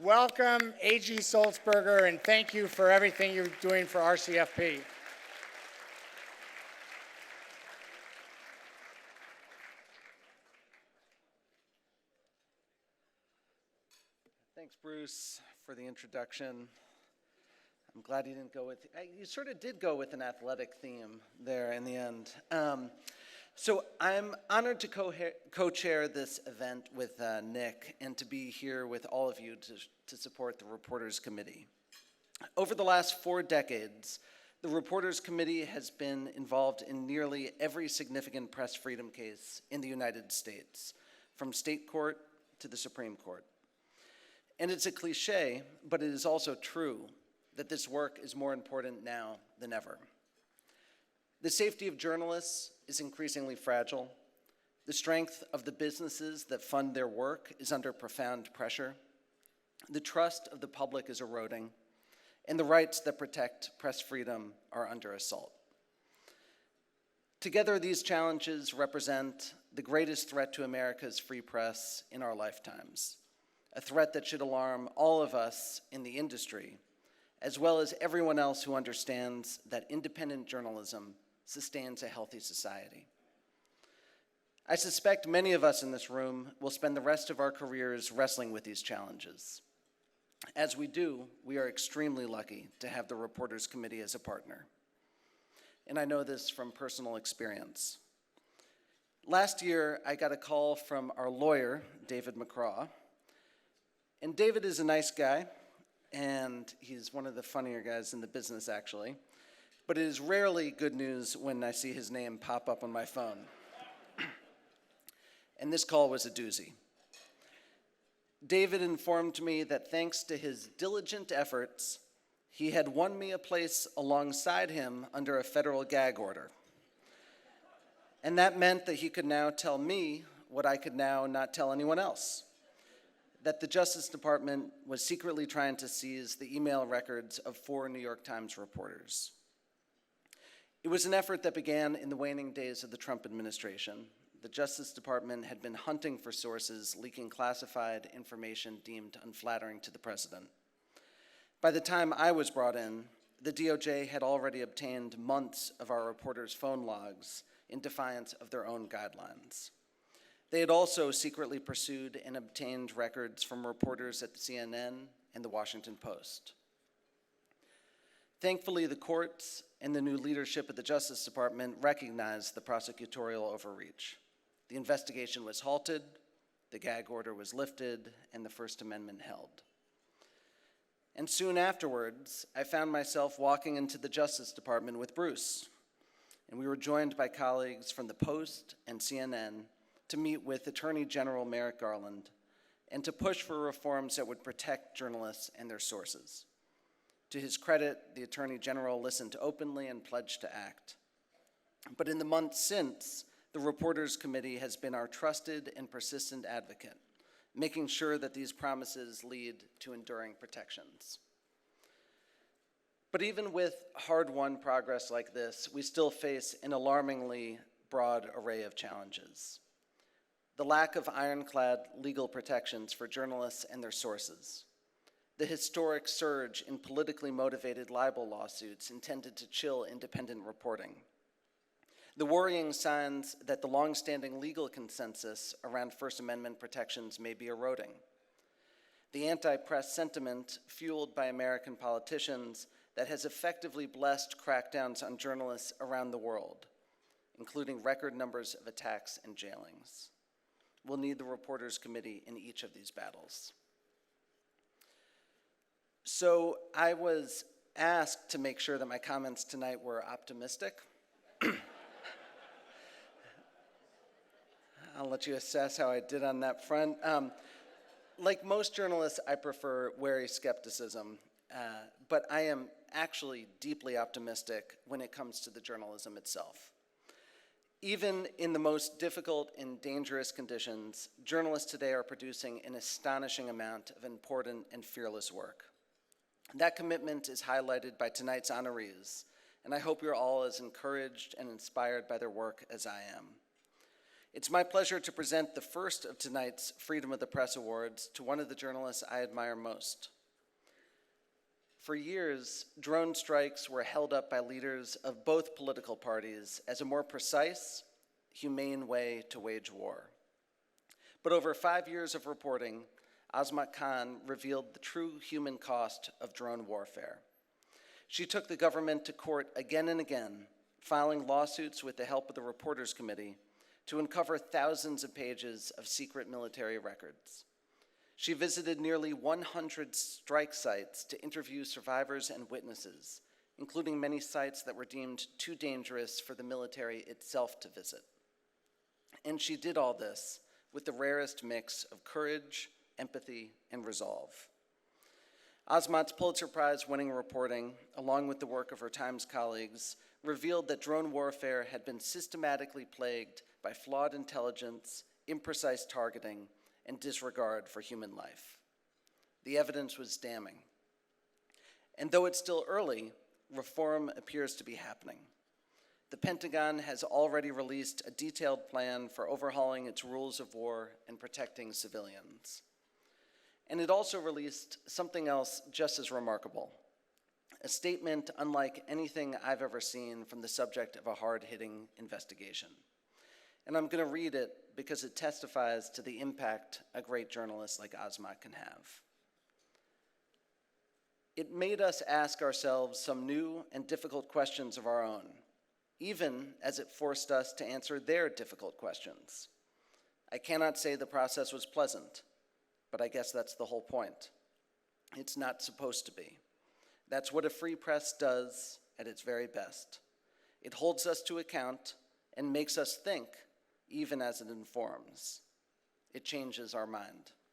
Welcome, A.G. Sulzberger, and thank you for everything you're doing for RCFP. Thanks, Bruce, for the introduction. I'm glad you didn't go with, you sort of did go with an athletic theme there in the end. So I'm honored to co-chair this event with Nick and to be here with all of you to support the Reporters Committee. Over the last 4 decades, the Reporters Committee has been involved in nearly every significant press freedom case in the United States, from state court to the Supreme Court. And it's a cliche, but it is also true that this work is more important now than ever. The safety of journalists is increasingly fragile. The strength of the businesses that fund their work is under profound pressure. The trust of the public is eroding, and the rights that protect press freedom are under assault. Together, these challenges represent the greatest threat to America's free press in our lifetimes, a threat that should alarm all of us in the industry, as well as everyone else who understands that independent journalism sustains a healthy society. I suspect many of us in this room will spend the rest of our careers wrestling with these challenges. As we do, we are extremely lucky to have the Reporters Committee as a partner. And I know this from personal experience. Last year, I got a call from our lawyer, David McCraw. And David is a nice guy, and he's one of the funnier guys in the business, actually. But it is rarely good news when I see his name pop up on my phone. And this call was a doozy. David informed me that thanks to his diligent efforts, he had won me a place alongside him under a federal gag order. And that meant that he could now tell me what I could now not tell anyone else, that the Justice Department was secretly trying to seize the email records of 4 New York Times reporters. It was an effort that began in the waning days of the Trump administration. The Justice Department had been hunting for sources leaking classified information deemed unflattering to the president. By the time I was brought in, the DOJ had already obtained months of our reporters' phone logs in defiance of their own guidelines. They had also secretly pursued and obtained records from reporters at CNN and the Washington Post. Thankfully, the courts and the new leadership at the Justice Department recognized the prosecutorial overreach. The investigation was halted, the gag order was lifted, and the First Amendment held. And soon afterwards, I found myself walking into the Justice Department with Bruce, and we were joined by colleagues from the Post and CNN to meet with Attorney General Merrick Garland and to push for reforms that would protect journalists and their sources. To his credit, the Attorney General listened openly and pledged to act. But in the months since, the Reporters Committee has been our trusted and persistent advocate, making sure that these promises lead to enduring protections. But even with hard-won progress like this, we still face an alarmingly broad array of challenges. The lack of ironclad legal protections for journalists and their sources. The historic surge in politically motivated libel lawsuits intended to chill independent reporting. The worrying signs that the longstanding legal consensus around First Amendment protections may be eroding. The anti-press sentiment fueled by American politicians that has effectively blessed crackdowns on journalists around the world, including record numbers of attacks and jailings. We'll need the Reporters Committee in each of these battles. So I was asked to make sure that my comments tonight were optimistic. I'll let you assess how I did on that front. Like most journalists, I prefer wary skepticism, but I am actually deeply optimistic when it comes to the journalism itself. Even in the most difficult and dangerous conditions, journalists today are producing an astonishing amount of important and fearless work. That commitment is highlighted by tonight's honorees, and I hope you're all as encouraged and inspired by their work as I am. It's my pleasure to present the first of tonight's Freedom of the Press Awards to one of the journalists I admire most. For years, drone strikes were held up by leaders of both political parties as a more precise, humane way to wage war. But over 5 years of reporting, Azmat Khan revealed the true human cost of drone warfare. She took the government to court again and again, filing lawsuits with the help of the Reporters Committee to uncover thousands of pages of secret military records. She visited nearly 100 strike sites to interview survivors and witnesses, including many sites that were deemed too dangerous for the military itself to visit. And she did all this with the rarest mix of courage, empathy, and resolve. Azmat's Pulitzer Prize-winning reporting, along with the work of her Times colleagues, revealed that drone warfare had been systematically plagued by flawed intelligence, imprecise targeting, and disregard for human life. The evidence was damning. And though it's still early, reform appears to be happening. The Pentagon has already released a detailed plan for overhauling its rules of war and protecting civilians. And it also released something else just as remarkable, a statement unlike anything I've ever seen from the subject of a hard-hitting investigation. And I'm going to read it because it testifies to the impact a great journalist like Azmat can have. It made us ask ourselves some new and difficult questions of our own, even as it forced us to answer their difficult questions. I cannot say the process was pleasant, but I guess that's the whole point. It's not supposed to be. That's what a free press does at its very best. It holds us to account and makes us think, even as it informs. It changes our mind.